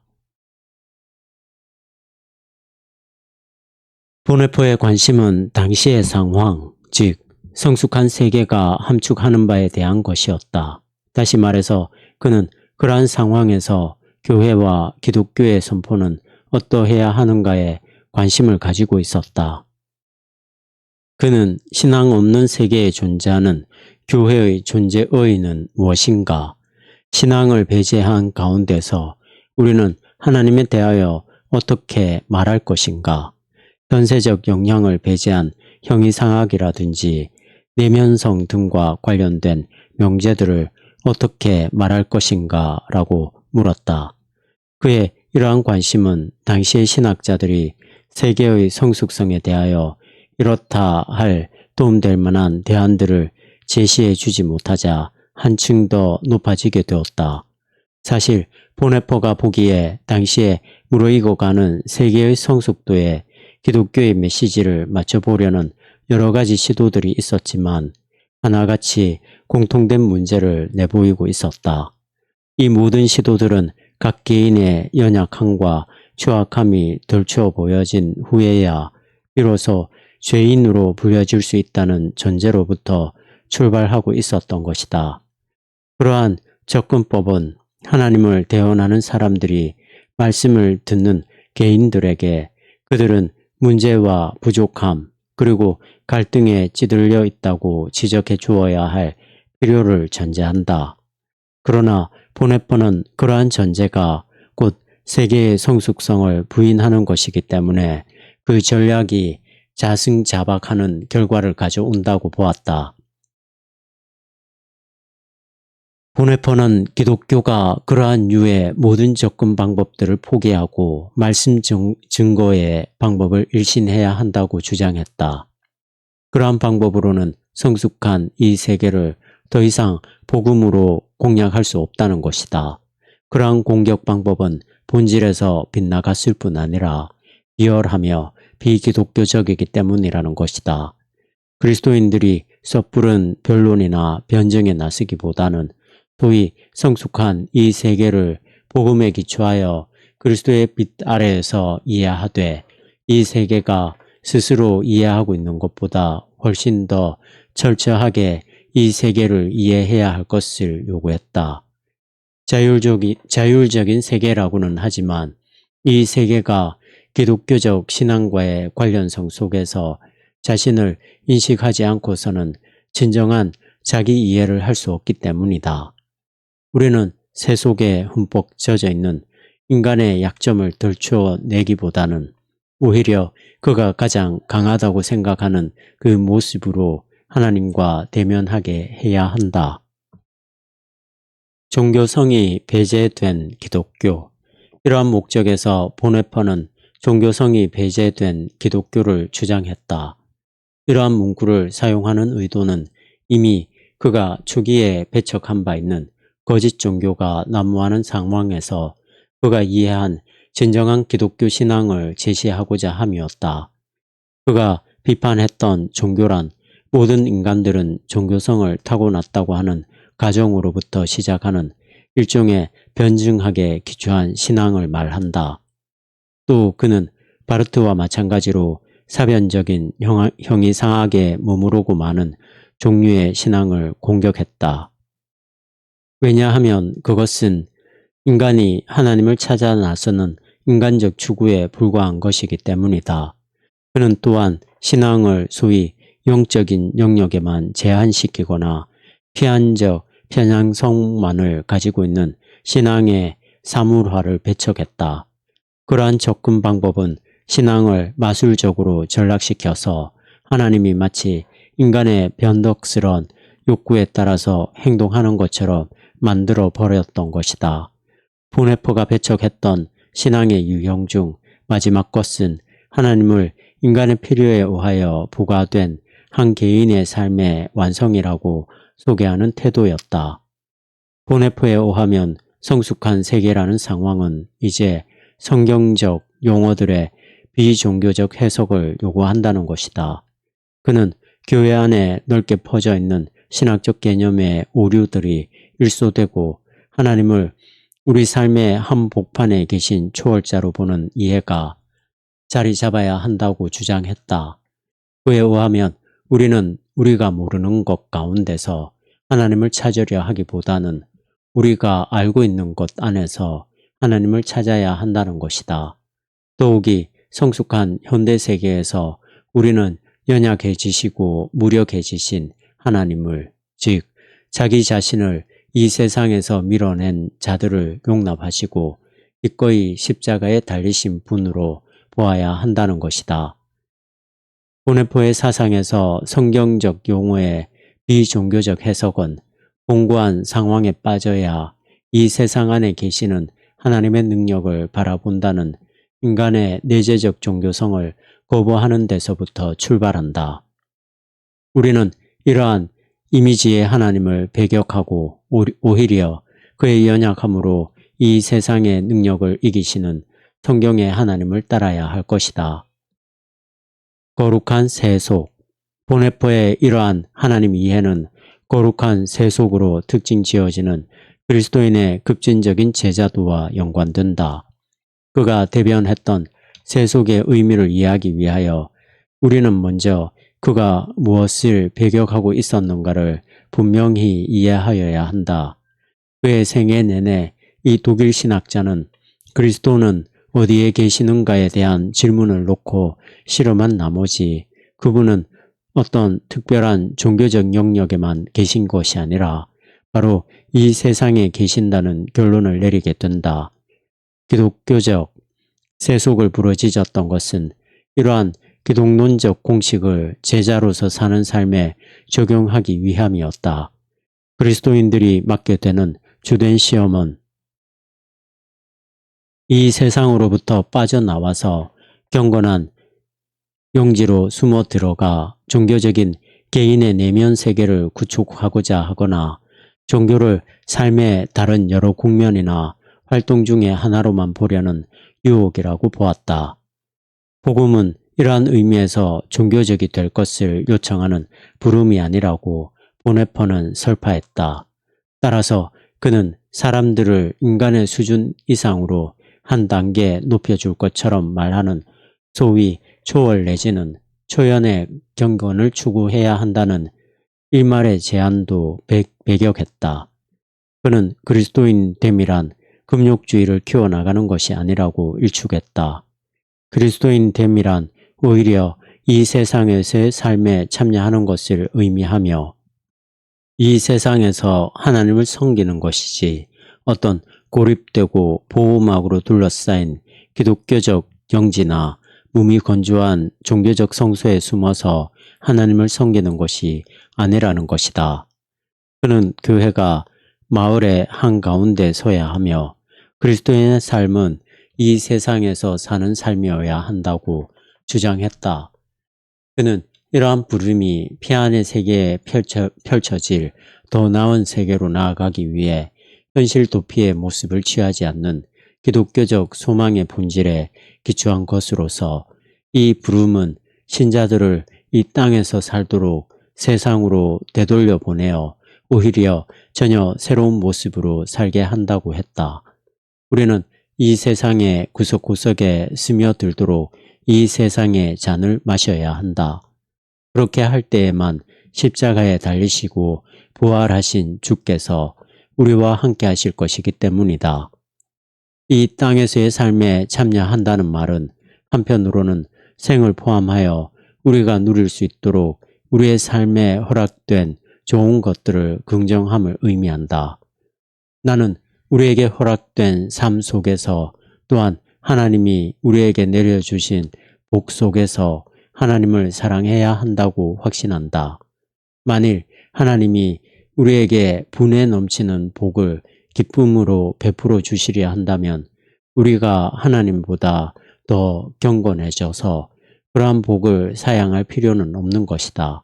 보네포의 관심은 당시의 상황, 즉 성숙한 세계가 함축하는 바에 대한 것이었다. 다시 말해서 그는 그러한 상황에서 교회와 기독교의 선포는 어떠해야 하는가에 관심을 가지고 있었다. 그는 신앙 없는 세계에 존재하는 교회의 존재 의의는 무엇인가? 신앙을 배제한 가운데서 우리는 하나님에 대하여 어떻게 말할 것인가? 현세적 영향을 배제한 형이상학이라든지 내면성 등과 관련된 명제들을 어떻게 말할 것인가? 라고 물었다. 그의 이러한 관심은 당시의 신학자들이 세계의 성숙성에 대하여 이렇다 할 도움될 만한 대안들을 제시해 주지 못하자 한층 더 높아지게 되었다. 사실 보네포가 보기에 당시에 무르익어 가는 세계의 성숙도에 기독교의 메시지를 맞춰보려는 여러 가지 시도들이 있었지만 하나같이 공통된 문제를 내보이고 있었다. 이 모든 시도들은 각 개인의 연약함과 추악함이 덜추어 보여진 후에야 비로소 죄인으로 불려질 수 있다는 전제로부터 출발하고 있었던 것이다. 그러한 접근법은 하나님을 대언하는 사람들이 말씀을 듣는 개인들에게 그들은 문제와 부족함 그리고 갈등에 찌들려 있다고 지적해 주어야 할 필요를 전제한다. 그러나 보네포는 그러한 전제가 곧 세계의 성숙성을 부인하는 것이기 때문에 그 전략이 자승자박하는 결과를 가져온다고 보았다. 보네포는 기독교가 그러한 유의 모든 접근 방법들을 포기하고 말씀 증거의 방법을 일신해야 한다고 주장했다. 그러한 방법으로는 성숙한 이 세계를 더 이상 복음으로 공략할 수 없다는 것이다. 그러한 공격 방법은 본질에서 빗나갔을 뿐 아니라 비열하며 비기독교적이기 때문이라는 것이다. 그리스도인들이 섣부른 변론이나 변증에 나서기보다는 소위 성숙한 이 세계를 복음에 기초하여 그리스도의 빛 아래에서 이해하되 이 세계가 스스로 이해하고 있는 것보다 훨씬 더 철저하게 이 세계를 이해해야 할 것을 요구했다. 자율적인 세계라고는 하지만 이 세계가 기독교적 신앙과의 관련성 속에서 자신을 인식하지 않고서는 진정한 자기 이해를 할 수 없기 때문이다. 우리는 새 속에 흠뻑 젖어 있는 인간의 약점을 덜추어 내기보다는 오히려 그가 가장 강하다고 생각하는 그 모습으로 하나님과 대면하게 해야 한다. 종교성이 배제된 기독교. 이러한 목적에서 보네포는 종교성이 배제된 기독교를 주장했다. 이러한 문구를 사용하는 의도는 이미 그가 초기에 배척한 바 있는 거짓 종교가 난무하는 상황에서 그가 이해한 진정한 기독교 신앙을 제시하고자 함이었다. 그가 비판했던 종교란 모든 인간들은 종교성을 타고났다고 하는 가정으로부터 시작하는 일종의 변증학에 기초한 신앙을 말한다. 또 그는 바르트와 마찬가지로 사변적인 형이상학에 머무르고 마는 종류의 신앙을 공격했다. 왜냐하면 그것은 인간이 하나님을 찾아 나서는 인간적 추구에 불과한 것이기 때문이다. 그는 또한 신앙을 소위 영적인 영역에만 제한시키거나 피한적 편향성만을 가지고 있는 신앙의 사물화를 배척했다. 그러한 접근 방법은 신앙을 마술적으로 전락시켜서 하나님이 마치 인간의 변덕스러운 욕구에 따라서 행동하는 것처럼 만들어 버렸던 것이다. 보네퍼가 배척했던 신앙의 유형 중 마지막 것은 하나님을 인간의 필요에 의하여 부과된 한 개인의 삶의 완성이라고 소개하는 태도였다. 보네퍼에 의하면 성숙한 세계라는 상황은 이제 성경적 용어들의 비종교적 해석을 요구한다는 것이다. 그는 교회 안에 넓게 퍼져 있는 신학적 개념의 오류들이 일소되고 하나님을 우리 삶의 한복판에 계신 초월자로 보는 이해가 자리 잡아야 한다고 주장했다. 그에 의하면 우리는 우리가 모르는 것 가운데서 하나님을 찾으려 하기보다는 우리가 알고 있는 것 안에서 하나님을 찾아야 한다는 것이다. 더욱이 성숙한 현대세계에서 우리는 연약해지시고 무력해지신 하나님을, 즉 자기 자신을 이 세상에서 밀어낸 자들을 용납하시고 기꺼이 십자가에 달리신 분으로 보아야 한다는 것이다. 보네포의 사상에서 성경적 용어의 비종교적 해석은 공고한 상황에 빠져야 이 세상 안에 계시는 하나님의 능력을 바라본다는 인간의 내재적 종교성을 거부하는 데서부터 출발한다. 우리는 이러한 이미지의 하나님을 배격하고 오히려 그의 연약함으로 이 세상의 능력을 이기시는 성경의 하나님을 따라야 할 것이다. 거룩한 세속. 보네포의 이러한 하나님 이해는 거룩한 세속으로 특징 지어지는 그리스도인의 급진적인 제자도와 연관된다. 그가 대변했던 세속의 의미를 이해하기 위하여 우리는 먼저 그가 무엇을 배격하고 있었는가를 분명히 이해하여야 한다. 그의 생애 내내 이 독일 신학자는 그리스도는 어디에 계시는가에 대한 질문을 놓고 실험한 나머지 그분은 어떤 특별한 종교적 영역에만 계신 것이 아니라 바로 이 세상에 계신다는 결론을 내리게 된다. 기독교적 세속을 부러지졌던 것은 이러한 기독론적 공식을 제자로서 사는 삶에 적용하기 위함이었다. 그리스도인들이 맡게 되는 주된 시험은 이 세상으로부터 빠져나와서 경건한 용지로 숨어 들어가 종교적인 개인의 내면 세계를 구축하고자 하거나 종교를 삶의 다른 여러 국면이나 활동 중의 하나로만 보려는 유혹이라고 보았다. 복음은 이러한 의미에서 종교적이 될 것을 요청하는 부름이 아니라고 보네퍼는 설파했다. 따라서 그는 사람들을 인간의 수준 이상으로 한 단계 높여줄 것처럼 말하는 소위 초월 내지는 초연의 경건을 추구해야 한다는 일말의 제안도 배격했다. 그는 그리스도인 됨이란 금욕주의를 키워나가는 것이 아니라고 일축했다. 그리스도인 됨이란 오히려 이 세상에서의 삶에 참여하는 것을 의미하며 이 세상에서 하나님을 섬기는 것이지 어떤 고립되고 보호막으로 둘러싸인 기독교적 영지나 몸이 건조한 종교적 성소에 숨어서 하나님을 섬기는 것이 아니라는 것이다. 그는 교회가 마을의 한가운데 서야 하며 그리스도인의 삶은 이 세상에서 사는 삶이어야 한다고 주장했다. 그는 이러한 부름이 피안의 세계에 펼쳐질 더 나은 세계로 나아가기 위해 현실 도피의 모습을 취하지 않는 기독교적 소망의 본질에 기초한 것으로서 이 부름은 신자들을 이 땅에서 살도록 세상으로 되돌려 보내어 오히려 전혀 새로운 모습으로 살게 한다고 했다. 우리는 이 세상의 구석구석에 스며들도록 이 세상의 잔을 마셔야 한다. 그렇게 할 때에만 십자가에 달리시고 부활하신 주께서 우리와 함께 하실 것이기 때문이다. 이 땅에서의 삶에 참여한다는 말은 한편으로는 생을 포함하여 우리가 누릴 수 있도록 우리의 삶에 허락된 좋은 것들을 긍정함을 의미한다. 나는 우리에게 허락된 삶 속에서 또한 하나님이 우리에게 내려주신 복 속에서 하나님을 사랑해야 한다고 확신한다. 만일 하나님이 우리에게 분에 넘치는 복을 기쁨으로 베풀어 주시려 한다면 우리가 하나님보다 더 경건해져서 그러한 복을 사양할 필요는 없는 것이다.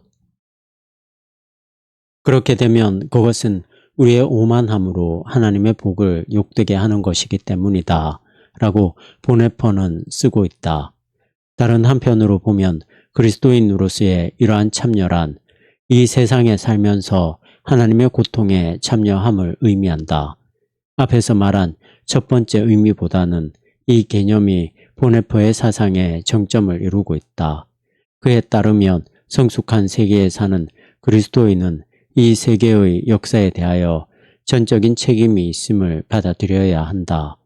그렇게 되면 그것은 우리의 오만함으로 하나님의 복을 욕되게 하는 것이기 때문이다 라고 보네퍼는 쓰고 있다. 다른 한편으로 보면 그리스도인으로서의 이러한 참여란 이 세상에 살면서 하나님의 고통에 참여함을 의미한다. 앞에서 말한 첫 번째 의미보다는 이 개념이 보네퍼의 사상에 정점을 이루고 있다. 그에 따르면 성숙한 세계에 사는 그리스도인은 이 세계의 역사에 대하여 전적인 책임이 있음을 받아들여야 한다.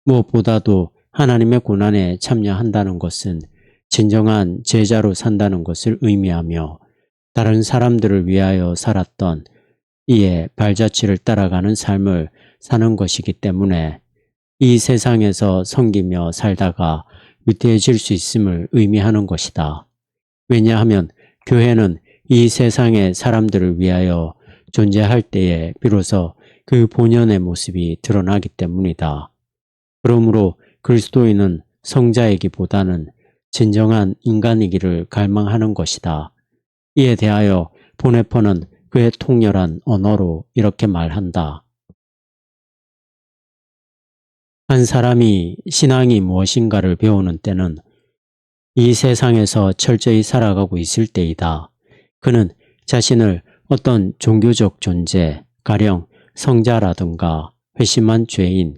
무엇보다도 하나님의 고난에 참여한다는 것은 진정한 제자로 산다는 것을 의미하며 다른 사람들을 위하여 살았던 이의 발자취를 따라가는 삶을 사는 것이기 때문에 이 세상에서 섬기며 살다가 위태해질 수 있음을 의미하는 것이다. 왜냐하면 교회는 이 세상의 사람들을 위하여 존재할 때에 비로소 그 본연의 모습이 드러나기 때문이다. 그러므로 그리스도인은 성자이기보다는 진정한 인간이기를 갈망하는 것이다. 이에 대하여 보네퍼는 그의 통렬한 언어로 이렇게 말한다. 한 사람이 신앙이 무엇인가를 배우는 때는 이 세상에서 철저히 살아가고 있을 때이다. 그는 자신을 어떤 종교적 존재, 가령 성자라든가 회심한 죄인,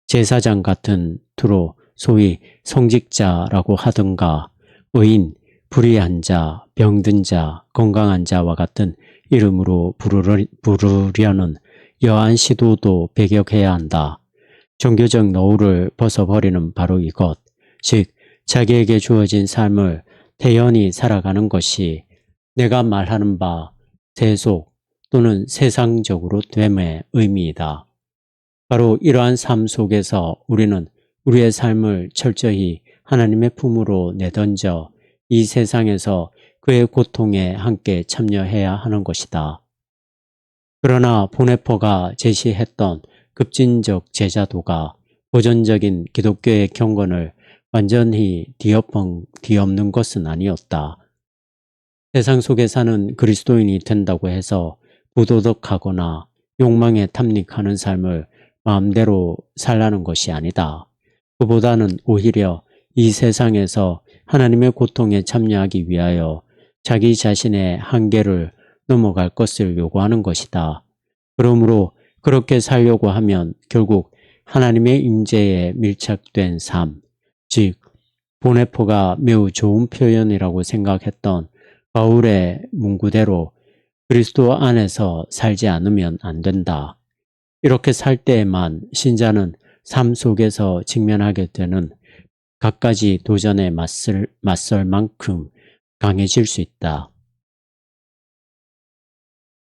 제사장 같은 투로 소위 성직자라고 하든가 의인, 불의한 자, 병든 자, 건강한 자와 같은 이름으로 부르려는 여한 시도도 배격해야 한다. 종교적 노후를 벗어버리는 바로 이것, 즉 자기에게 주어진 삶을 태연히 살아가는 것이 내가 말하는 바 세속 또는 세상적으로 됨의 의미이다. 바로 이러한 삶 속에서 우리는 우리의 삶을 철저히 하나님의 품으로 내던져 이 세상에서 그의 고통에 함께 참여해야 하는 것이다. 그러나 보네퍼가 제시했던 급진적 제자도가 보존적인 기독교의 경건을 완전히 뒤엎는 것은 아니었다. 세상 속에 사는 그리스도인이 된다고 해서 부도덕하거나 욕망에 탐닉하는 삶을 마음대로 살라는 것이 아니다. 그보다는 오히려 이 세상에서 하나님의 고통에 참여하기 위하여 자기 자신의 한계를 넘어갈 것을 요구하는 것이다. 그러므로 그렇게 살려고 하면 결국 하나님의 임재에 밀착된 삶, 즉 보네퍼가 매우 좋은 표현이라고 생각했던 바울의 문구대로 그리스도 안에서 살지 않으면 안 된다. 이렇게 살 때에만 신자는 삶 속에서 직면하게 되는 갖가지 도전에 맞설 만큼 강해질 수 있다.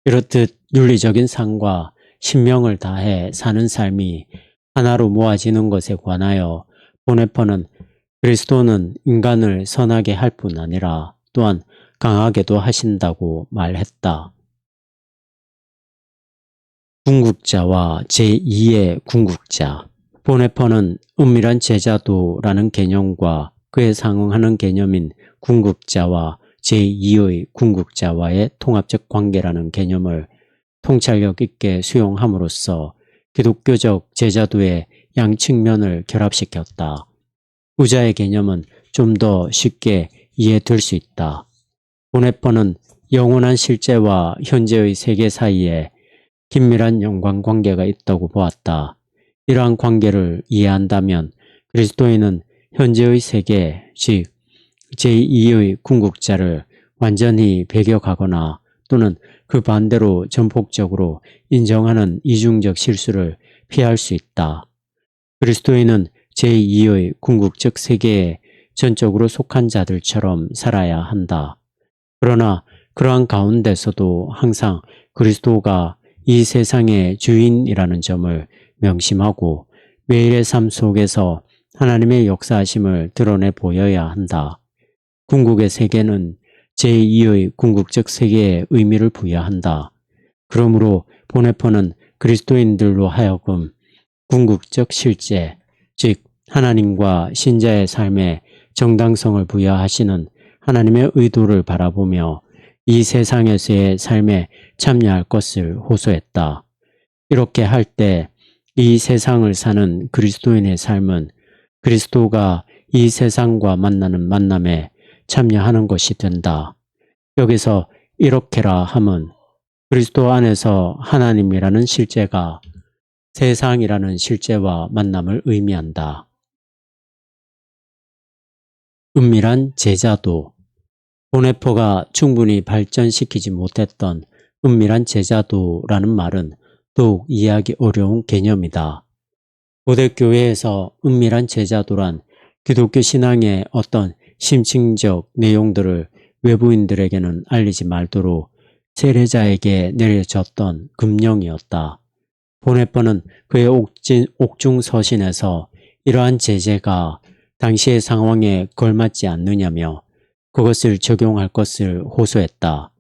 이렇듯 윤리적인 삶과 신명을 다해 사는 삶이 하나로 모아지는 것에 관하여 보네퍼는 그리스도는 인간을 선하게 할 뿐 아니라 또한 강하게도 하신다고 말했다. 궁극자와 제2의 궁극자. 보네퍼는 은밀한 제자도라는 개념과 그에 상응하는 개념인 궁극자와 제2의 궁극자와의 통합적 관계라는 개념을 통찰력 있게 수용함으로써 기독교적 제자도의 양측면을 결합시켰다. 후자의 개념은 좀 더 쉽게 이해될 수 있다. 보네퍼는 영원한 실제와 현재의 세계 사이에 긴밀한 연관관계가 있다고 보았다. 이러한 관계를 이해한다면 그리스도인은 현재의 세계, 즉 제2의 궁극자를 완전히 배격하거나 또는 그 반대로 전폭적으로 인정하는 이중적 실수를 피할 수 있다. 그리스도인은 제2의 궁극적 세계에 전적으로 속한 자들처럼 살아야 한다. 그러나 그러한 가운데서도 항상 그리스도가 이 세상의 주인이라는 점을 명심하고 매일의 삶 속에서 하나님의 역사하심을 드러내 보여야 한다. 궁극의 세계는 제2의 궁극적 세계에 의미를 부여한다. 그러므로 보네퍼는 그리스도인들로 하여금 궁극적 실제, 즉 하나님과 신자의 삶에 정당성을 부여하시는 하나님의 의도를 바라보며 이 세상에서의 삶에 참여할 것을 호소했다. 이렇게 할 때 이 세상을 사는 그리스도인의 삶은 그리스도가 이 세상과 만나는 만남에 참여하는 것이 된다. 여기서 이렇게라 함은 그리스도 안에서 하나님이라는 실제가 세상이라는 실제와 만남을 의미한다. 은밀한 제자도. 보네퍼가 충분히 발전시키지 못했던 은밀한 제자도라는 말은 더욱 이해하기 어려운 개념이다. 고대 교회에서 은밀한 제자도란 기독교 신앙의 어떤 심층적 내용들을 외부인들에게는 알리지 말도록 세례자에게 내려졌던 금령이었다. 보네퍼는 그의 옥중서신에서 이러한 제재가 당시의 상황에 걸맞지 않느냐며 그것을 적용할 것을 호소했다.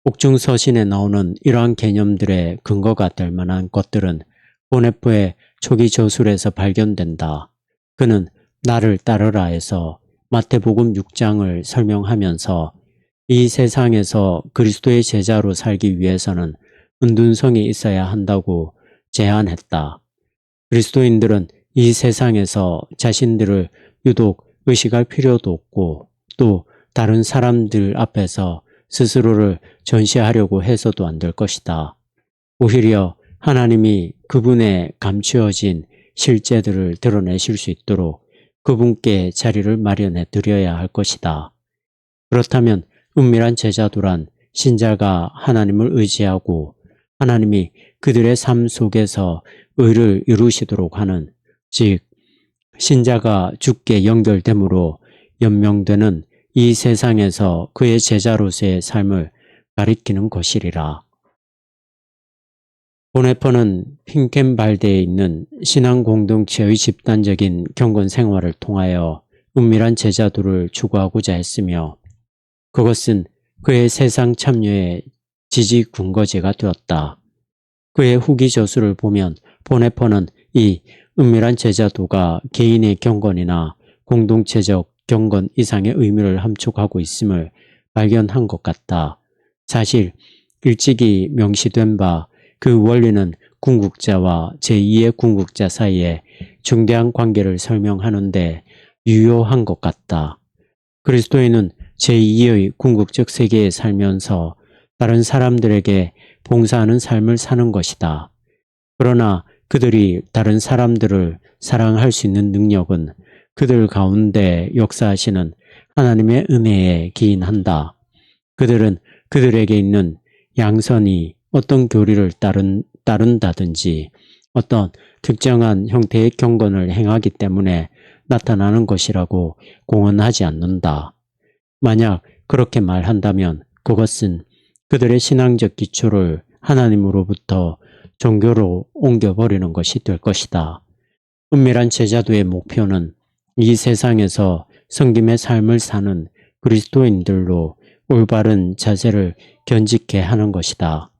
옥중서신에 나오는 이러한 개념들의 근거가 될 만한 것들은 보네퍼의 초기 저술에서 발견된다. 그는 나를 따르라에서 마태복음 6장을 설명하면서 이 세상에서 그리스도의 제자로 살기 위해서는 은둔성이 있어야 한다고 제안했다. 그리스도인들은 이 세상에서 자신들을 유독 의식할 필요도 없고 또 다른 사람들 앞에서 스스로를 전시하려고 해서도 안 될 것이다. 오히려 하나님이 그분의 감추어진 실제들을 드러내실 수 있도록 그분께 자리를 마련해 드려야 할 것이다. 그렇다면 은밀한 제자도란 신자가 하나님을 의지하고 하나님이 그들의 삶 속에서 의를 이루시도록 하는, 즉 신자가 주께 연결됨으로 연명되는 이 세상에서 그의 제자로서의 삶을 가리키는 것이리라. 보네퍼는 핑켄발대에 있는 신앙 공동체의 집단적인 경건 생활을 통하여 은밀한 제자도를 추구하고자 했으며 그것은 그의 세상 참여의 지지 근거제가 되었다. 그의 후기 저술을 보면 보네퍼는 이 은밀한 제자도가 개인의 경건이나 공동체적 경건 이상의 의미를 함축하고 있음을 발견한 것 같다. 사실 일찍이 명시된 바 그 원리는 궁극자와 제2의 궁극자 사이에 중대한 관계를 설명하는데 유효한 것 같다. 그리스도인은 제2의 궁극적 세계에 살면서 다른 사람들에게 봉사하는 삶을 사는 것이다. 그러나 그들이 다른 사람들을 사랑할 수 있는 능력은 그들 가운데 역사하시는 하나님의 은혜에 기인한다. 그들은 그들에게 있는 양선이 어떤 교리를 따른다든지 어떤 특정한 형태의 경건을 행하기 때문에 나타나는 것이라고 공언하지 않는다. 만약 그렇게 말한다면 그것은 그들의 신앙적 기초를 하나님으로부터 종교로 옮겨버리는 것이 될 것이다. 은밀한 제자도의 목표는 이 세상에서 성김의 삶을 사는 그리스도인들로 올바른 자세를 견지케 하는 것이다.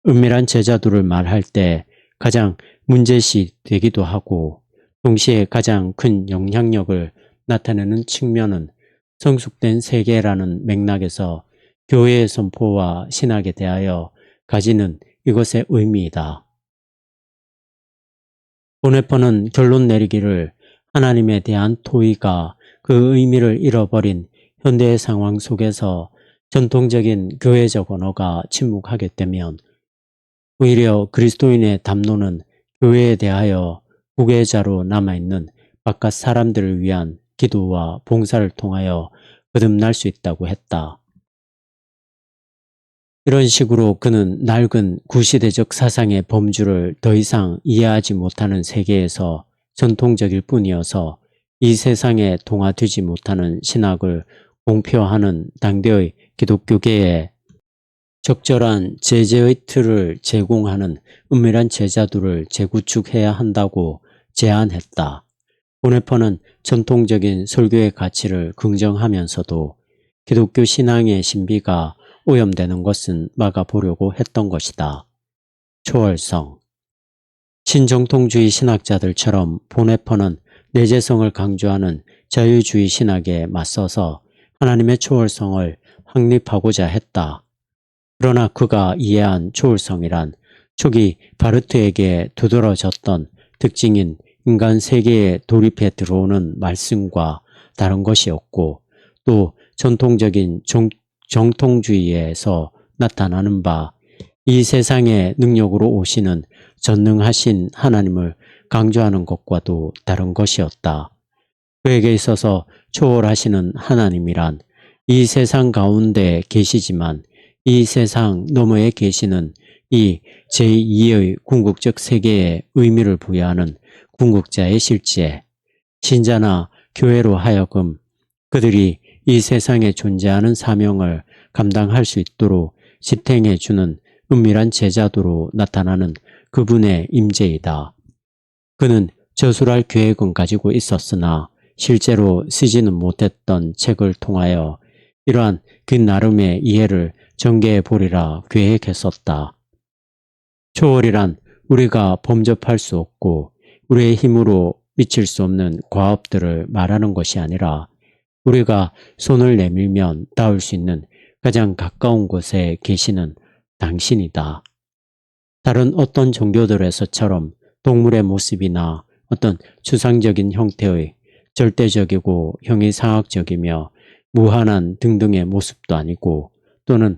은밀한 제자도를 말할 때 가장 문제시 되기도 하고 동시에 가장 큰 영향력을 나타내는 측면은 성숙된 세계라는 맥락에서 교회의 선포와 신학에 대하여 가지는 이것의 의미이다. 보네퍼는 결론 내리기를 하나님에 대한 토의가 그 의미를 잃어버린 현대의 상황 속에서 전통적인 교회적 언어가 침묵하게 되면 오히려 그리스도인의 담론은 교회에 대하여 후계자로 남아있는 바깥 사람들을 위한 기도와 봉사를 통하여 거듭날 수 있다고 했다. 이런 식으로 그는 낡은 구시대적 사상의 범주를 더 이상 이해하지 못하는 세계에서 전통적일 뿐이어서 이 세상에 동화되지 못하는 신학을 공표하는 당대의 기독교계에 적절한 제재의 틀을 제공하는 은밀한 제자도를 재구축해야 한다고 제안했다. 보네퍼는 전통적인 설교의 가치를 긍정하면서도 기독교 신앙의 신비가 오염되는 것은 막아보려고 했던 것이다. 초월성. 신정통주의 신학자들처럼 보네퍼는 내재성을 강조하는 자유주의 신학에 맞서서 하나님의 초월성을 확립하고자 했다. 그러나 그가 이해한 초월성이란 초기 바르트에게 두드러졌던 특징인 인간 세계에 돌입해 들어오는 말씀과 다른 것이었고, 또 전통적인 정통주의에서 나타나는 바 이 세상의 능력으로 오시는 전능하신 하나님을 강조하는 것과도 다른 것이었다. 그에게 있어서 초월하시는 하나님이란 이 세상 가운데 계시지만 이 세상 너머에 계시는 이 제2의 궁극적 세계에 의미를 부여하는 궁극자의 실제, 신자나 교회로 하여금 그들이 이 세상에 존재하는 사명을 감당할 수 있도록 지탱해 주는 은밀한 제자도로 나타나는 그분의 임재이다. 그는 저술할 계획은 가지고 있었으나 실제로 쓰지는 못했던 책을 통하여 이러한 그 나름의 이해를 전개해 보리라 계획했었다. 초월이란 우리가 범접할 수 없고 우리의 힘으로 미칠 수 없는 과업들을 말하는 것이 아니라 우리가 손을 내밀면 닿을 수 있는 가장 가까운 곳에 계시는 당신이다. 다른 어떤 종교들에서처럼 동물의 모습이나 어떤 추상적인 형태의 절대적이고 형이상학적이며 무한한 등등의 모습도 아니고 또는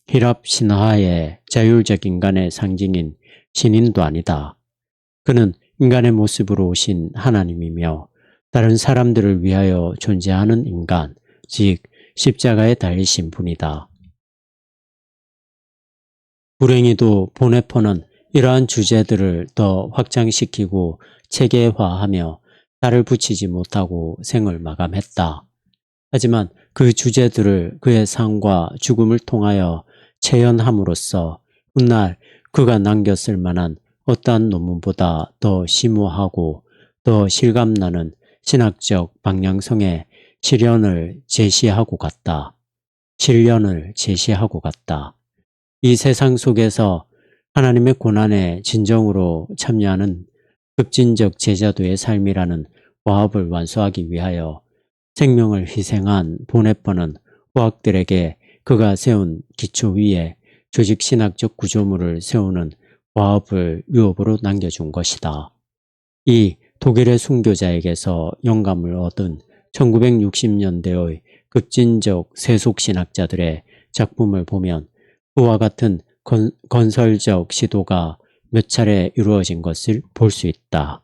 히랍 신화의 자율적 인간의 상징인 신인도 아니다. 그는 인간의 모습으로 오신 하나님이며 다른 사람들을 위하여 존재하는 인간, 즉 십자가에 달리신 분이다. 불행히도 보네퍼는 이러한 주제들을 더 확장시키고 체계화하며 달을 붙이지 못하고 생을 마감했다. 하지만 그 주제들을 그의 삶과 죽음을 통하여 체현함으로써 훗날 그가 남겼을 만한 어떠한 논문보다 더 심오하고 더 실감나는 신학적 방향성의 실현을 제시하고 갔다. 이 세상 속에서 하나님의 고난에 진정으로 참여하는 급진적 제자도의 삶이라는 과업을 완수하기 위하여 생명을 희생한 보네퍼는 후학들에게 그가 세운 기초 위에 조직신학적 구조물을 세우는 과업을 유업으로 남겨준 것이다. 이 독일의 순교자에게서 영감을 얻은 1960년대의 급진적 세속신학자들의 작품을 보면 그와 같은 건설적 시도가 몇 차례 이루어진 것을 볼 수 있다.